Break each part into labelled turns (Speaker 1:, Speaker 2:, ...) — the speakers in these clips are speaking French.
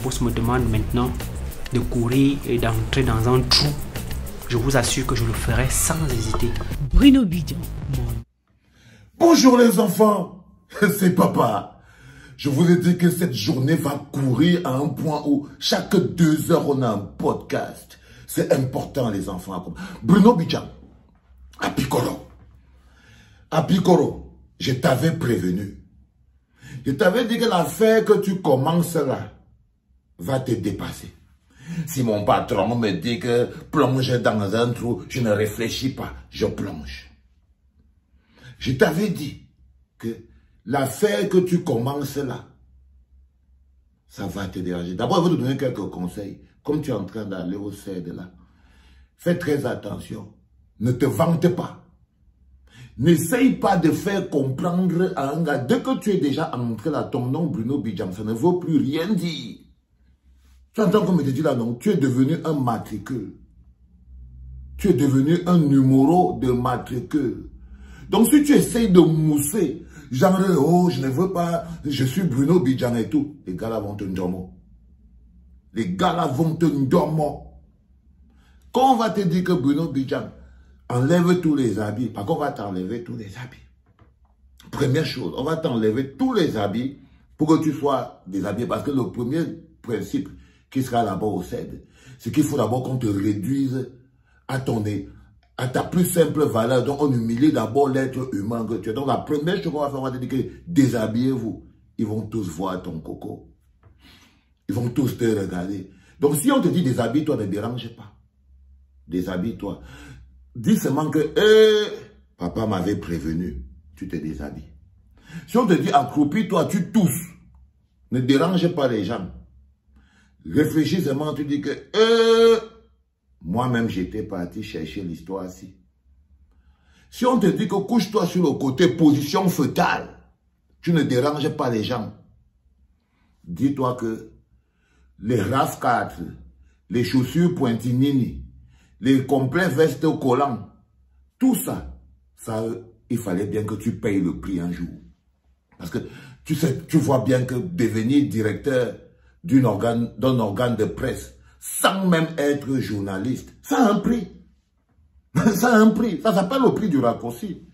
Speaker 1: boss me demande maintenant de courir et d'entrer dans un trou, je vous assure que je le ferai sans hésiter.
Speaker 2: Bruno Bidjan.
Speaker 3: Bonjour les enfants, c'est papa. Je vous ai dit que cette journée va courir à un point où chaque 2 heures on a un podcast. C'est important les enfants. Bruno Bidjan, à Piccolo, je t'avais prévenu. Je t'avais dit que l'affaire que tu commences là va te dépasser. Si mon patron me dit que plonger dans un trou, je ne réfléchis pas, je plonge. Je t'avais dit que l'affaire que tu commences là, ça va te déranger. D'abord, je vais te donner quelques conseils. Comme tu es en train d'aller au CED là, fais très attention. Ne te vante pas. N'essaye pas de faire comprendre à un gars, dès que tu es déjà entré là, ton nom Bruno Bidjan, ça ne veut plus rien dire. Tu entends comme je te dis là, non? Tu es devenu un matricule. Tu es devenu un numéro de matricule. Donc si tu essayes de mousser, genre, oh, je ne veux pas, je suis Bruno Bidjan et tout, les gars là vont te ndormo. Les gars là vont te ndormo. Quand on va te dire que Bruno Bidjan, enlève tous les habits, parce qu'on va t'enlever tous les habits. Première chose, on va t'enlever tous les habits pour que tu sois déshabillé. Parce que le premier principe qui sera là-bas au CED, c'est qu'il faut d'abord qu'on te réduise à ta plus simple valeur. Donc on humilie d'abord l'être humain que tu es. Donc la première chose qu'on va faire, on va te dire que déshabillez-vous. Ils vont tous voir ton coco. Ils vont tous te regarder. Donc si on te dit déshabille-toi, ne dérange pas. Déshabille-toi. Dis seulement que, papa m'avait prévenu, tu te déshabilles. Si on te dit accroupis-toi, tu tousses. Ne dérange pas les gens. Réfléchis seulement, tu dis que, moi-même j'étais parti chercher l'histoire ici. Si on te dit que couche-toi sur le côté, position fœtale, tu ne déranges pas les gens. Dis-toi que les RAF 4, les chaussures pointinini, les complets vestes collants, tout ça, il fallait bien que tu payes le prix un jour. Parce que tu vois bien que devenir directeur d'un organe de presse, sans même être journaliste, ça a un prix. Ça a un prix. Ça s'appelle le prix du raccourci.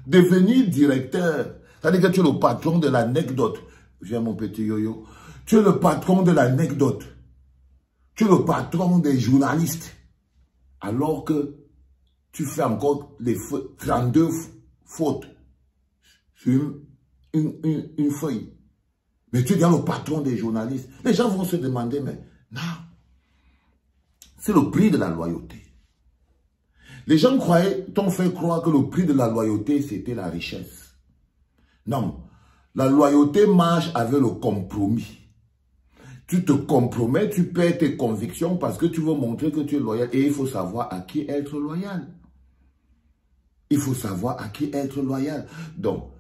Speaker 3: Devenir directeur, ça veut dire que tu es le patron de l'anecdote. Viens mon petit yo-yo. Tu es le patron de l'anecdote. Tu es le patron des journalistes. Alors que tu fais encore les 32 fautes sur une feuille. Mais tu es le patron des journalistes. Les gens vont se demander, mais non. C'est le prix de la loyauté. Les gens t'ont fait croire que le prix de la loyauté, c'était la richesse. Non. La loyauté marche avec le compromis. Tu te compromets, tu perds tes convictions parce que tu veux montrer que tu es loyal. Et il faut savoir à qui être loyal. Il faut savoir à qui être loyal. Donc,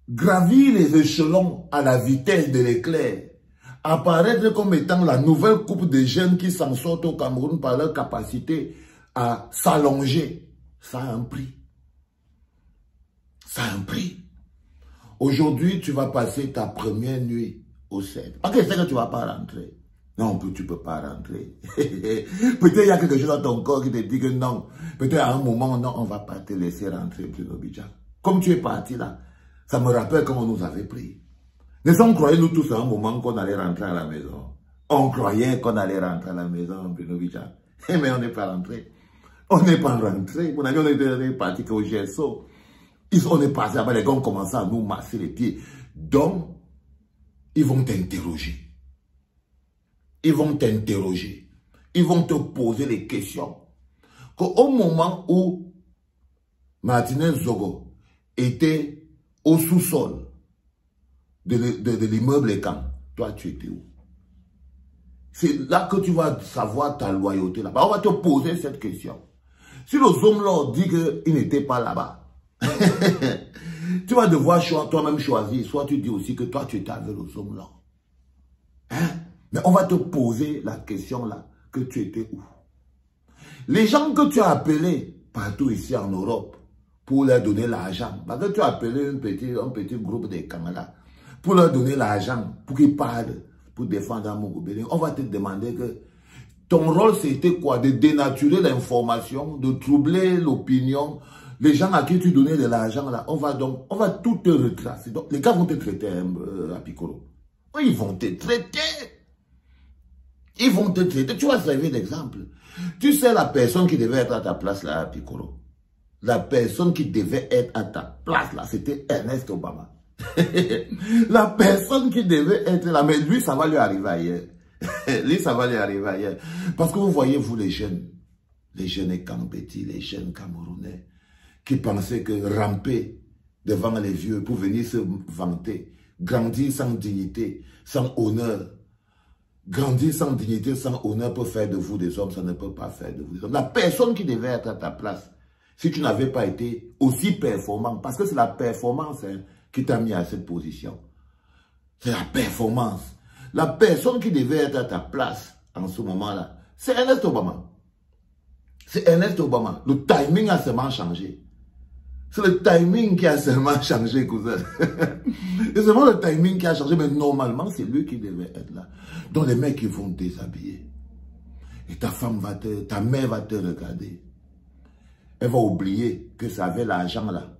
Speaker 3: gravir les échelons à la vitesse de l'éclair, apparaître comme étant la nouvelle coupe de jeunes qui s'en sortent au Cameroun par leur capacité à s'allonger, ça a un prix. Ça a un prix. Aujourd'hui, tu vas passer ta première nuit au CED. Parce que c'est que tu ne vas pas rentrer. Non, tu ne peux pas rentrer. Peut-être il y a quelque chose dans ton corps qui te dit que non. Peut-être à un moment, non, on ne va pas te laisser rentrer, Bruno Bidjan. Comme tu es parti là, ça me rappelle comment on nous avait pris. Nous on croyait nous tous à un moment qu'on allait rentrer à la maison. On croyait qu'on allait rentrer à la maison, Bruno Bidjan. Mais on n'est pas rentré. On n'est pas rentré. Mon ami, on était parti au GSO. On est passé là-bas, les gars ont commencé à nous masser les pieds. Donc, ils vont t'interroger. Ils vont t'interroger. Ils vont te poser les questions. Qu'au moment où Martinez Zogo était au sous-sol de l'immeuble Camp, toi tu étais où? C'est là que tu vas savoir ta loyauté là-bas. On va te poser cette question. Si le Zomlord dit qu'il n'était pas là-bas, tu vas devoir toi-même choisir. Soit tu dis aussi que toi tu étais avec le Zomlord. Hein? Mais on va te poser la question là, que tu étais où? Les gens que tu as appelés partout ici en Europe pour leur donner l'argent, parce que tu as appelé un petit groupe de Canada pour leur donner l'argent, pour qu'ils parlent pour défendre Amogo Belling, on va te demander que ton rôle c'était quoi? De dénaturer l'information, de troubler l'opinion. Les gens à qui tu donnais de l'argent là, on va tout te retracer. Donc, les gars vont te traiter à Piccolo. Ils vont te traiter. Ils vont te traiter. Tu vas servir d'exemple. Tu sais la personne qui devait être à ta place là, Piccolo. La personne qui devait être à ta place là, c'était Ernest Obama. La personne qui devait être là, mais lui, ça va lui arriver ailleurs. Lui, ça va lui arriver ailleurs. Parce que vous voyez, vous les jeunes Kambeti, les jeunes Camerounais, qui pensaient que ramper devant les vieux pour venir se vanter, grandir sans dignité, sans honneur, grandir sans dignité, sans honneur peut faire de vous des hommes, ça ne peut pas faire de vous des hommes. La personne qui devait être à ta place, si tu n'avais pas été aussi performant, parce que c'est la performance qui t'a mis à cette position. C'est la performance. La personne qui devait être à ta place en ce moment-là, c'est Ernest Obama. C'est Ernest Obama. Le timing a seulement changé. C'est le timing qui a seulement changé, cousin. C'est seulement le timing qui a changé, mais normalement, c'est lui qui devait être là. Donc les mecs, ils vont te déshabiller. Et ta mère va te regarder. Elle va oublier que ça avait l'argent là,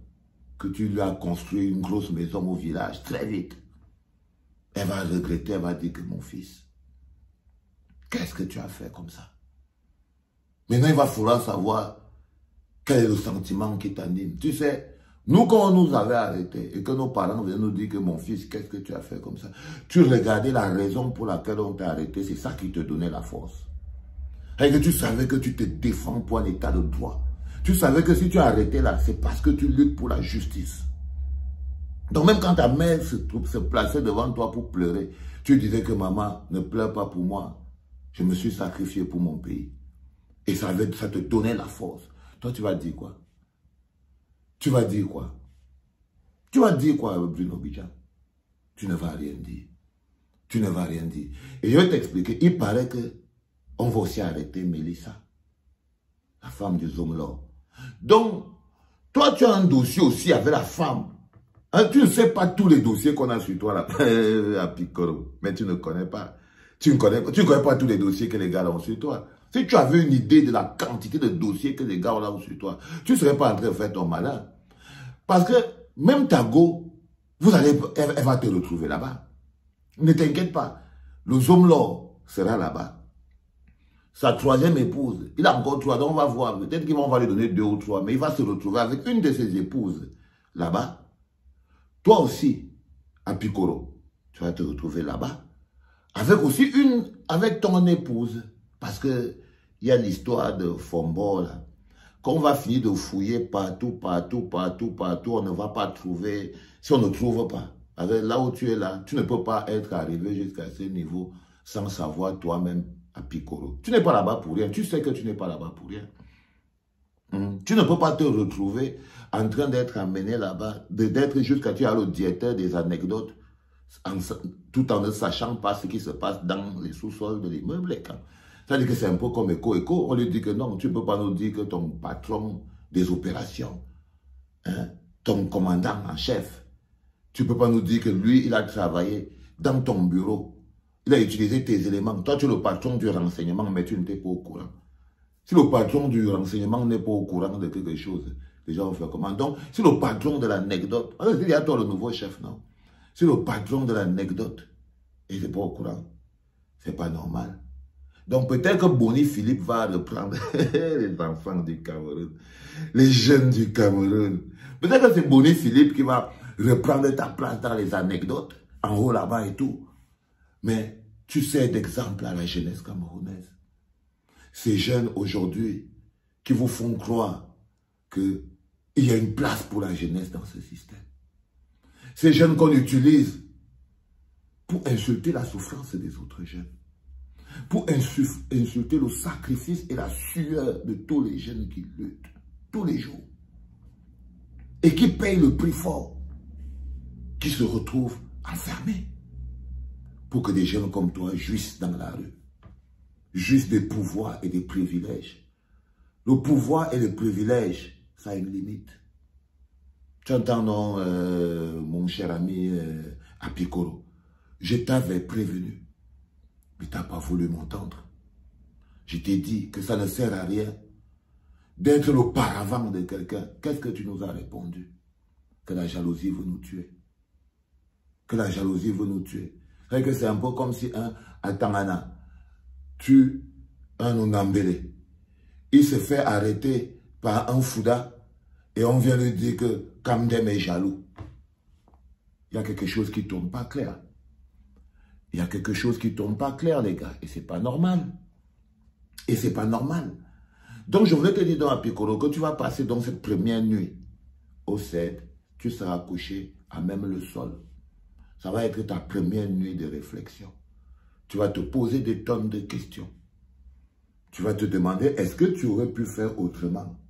Speaker 3: que tu lui as construit une grosse maison au village, très vite. Elle va regretter, elle va dire que mon fils, qu'est-ce que tu as fait comme ça? Maintenant, il va falloir savoir quel est le sentiment qui t'anime. Tu sais, nous, quand on nous avait arrêtés et que nos parents venaient nous dire que mon fils, qu'est-ce que tu as fait comme ça? Tu regardais la raison pour laquelle on t'a arrêté, c'est ça qui te donnait la force. Et que tu savais que tu te défends pour un état de droit. Tu savais que si tu as arrêté là, c'est parce que tu luttes pour la justice. Donc même quand ta mère se plaçait devant toi pour pleurer, tu disais que maman, ne pleure pas pour moi. Je me suis sacrifié pour mon pays. Et ça te donnait la force. Toi, tu vas dire quoi? Tu vas dire quoi? Tu vas dire quoi, Bruno Bidjan? Tu ne vas rien dire. Tu ne vas rien dire. Et je vais t'expliquer. Il paraît que on va aussi arrêter Mélissa, la femme du Zomlor. Donc, toi, tu as un dossier aussi avec la femme. Hein, tu ne sais pas tous les dossiers qu'on a sur toi là, à Piccolo. Mais tu ne connais pas. Tu ne connais pas tous les dossiers que les gars ont sur toi. Si tu avais une idée de la quantité de dossiers que les gars ont sur toi, tu ne serais pas en train de faire ton malin. Parce que même ta go, elle va te retrouver là-bas. Ne t'inquiète pas. Le Zomlor sera là-bas. Sa troisième épouse, il a encore 3, donc on va voir. Peut-être qu'on va lui donner 2 ou 3, mais il va se retrouver avec une de ses épouses là-bas. Toi aussi, à Piccolo, tu vas te retrouver là-bas. Avec ton épouse. Parce que il y a l'histoire de Fombo là. Quand on va finir de fouiller partout, on ne va pas trouver. Si on ne trouve pas, là où tu es là, tu ne peux pas être arrivé jusqu'à ce niveau sans savoir toi-même à Piccolo. Tu n'es pas là-bas pour rien. Tu sais que tu n'es pas là-bas pour rien. Tu ne peux pas te retrouver en train d'être amené là-bas, d'être jusqu'à tu as le directeur des anecdotes, tout en ne sachant pas ce qui se passe dans les sous-sols de l'immeuble. C'est-à-dire que c'est un peu comme Eco. On lui dit que non, tu ne peux pas nous dire que ton patron des opérations, hein, ton commandant en chef, tu ne peux pas nous dire que lui, il a travaillé dans ton bureau. Il a utilisé tes éléments. Toi, tu es le patron du renseignement, mais tu n'étais pas au courant. Si le patron du renseignement n'est pas au courant de quelque chose, les gens vont faire comment? Donc, si le patron de l'anecdote, il y a toi le nouveau chef, non? Si le patron de l'anecdote, il n'est pas au courant, c'est pas normal. Donc, peut-être que Boni Philippe va reprendre les enfants du Cameroun, les jeunes du Cameroun. Peut-être que c'est Boni Philippe qui va reprendre ta place dans les anecdotes, en haut là-bas et tout. Mais tu sais d'exemple à la jeunesse camerounaise. Ces jeunes aujourd'hui qui vous font croire qu'il y a une place pour la jeunesse dans ce système. Ces jeunes qu'on utilise pour insulter la souffrance des autres jeunes. Pour insulter le sacrifice et la sueur de tous les jeunes qui luttent tous les jours. Et qui payent le prix fort. Qui se retrouvent enfermés. Pour que des jeunes comme toi jouissent dans la rue. Jouissent des pouvoirs et des privilèges. Le pouvoir et le privilège, ça a une limite. Tu entends, non, mon cher ami à Piccolo, je t'avais prévenu. voulu m'entendre. Je t'ai dit que ça ne sert à rien d'être le paravent de quelqu'un. Qu'est-ce que tu nous as répondu? Que la jalousie veut nous tuer. Que la jalousie veut nous tuer. C'est un peu comme si un Atangana tue un Onambélé. Il se fait arrêter par un Fouda et on vient lui dire que Kamdem est jaloux. Il y a quelque chose qui ne tombe pas clair. Il y a quelque chose qui ne tombe pas clair, les gars. Et c'est pas normal. Et c'est pas normal. Donc, je voulais te dire dans la Piccolo que tu vas passer dans cette première nuit au CED. Tu seras couché à même le sol. Ça va être ta première nuit de réflexion. Tu vas te poser des tonnes de questions. Tu vas te demander, est-ce que tu aurais pu faire autrement?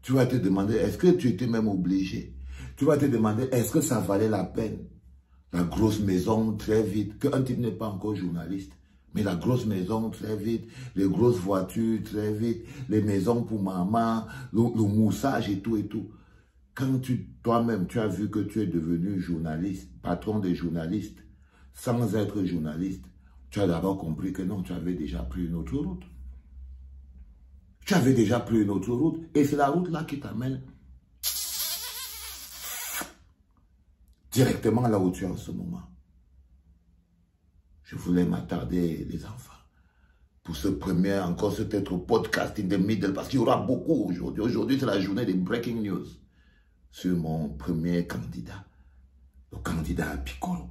Speaker 3: Tu vas te demander, est-ce que tu étais même obligé? Tu vas te demander, est-ce que ça valait la peine? La grosse maison, très vite, qu'un type n'est pas encore journaliste, mais la grosse maison, très vite, les grosses voitures, très vite, les maisons pour maman, le moussage et tout et tout. Quand toi-même, tu as vu que tu es devenu journaliste, patron des journalistes, sans être journaliste, tu as d'abord compris que non, tu avais déjà pris une autre route. Tu avais déjà pris une autre route. Et c'est la route là qui t'amène directement là où tu es en ce moment. Je voulais m'attarder, les enfants, pour ce premier, encore peut-être podcast in the middle, parce qu'il y aura beaucoup aujourd'hui. Aujourd'hui, c'est la journée des breaking news sur mon premier candidat, le candidat à Piccolo.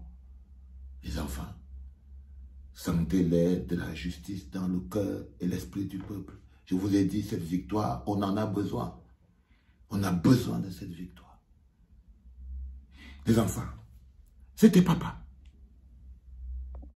Speaker 3: Les enfants, sentez l'aide de la justice dans le cœur et l'esprit du peuple. Je vous ai dit, cette victoire, on en a besoin. On a besoin de cette victoire. Les enfants, c'était papa.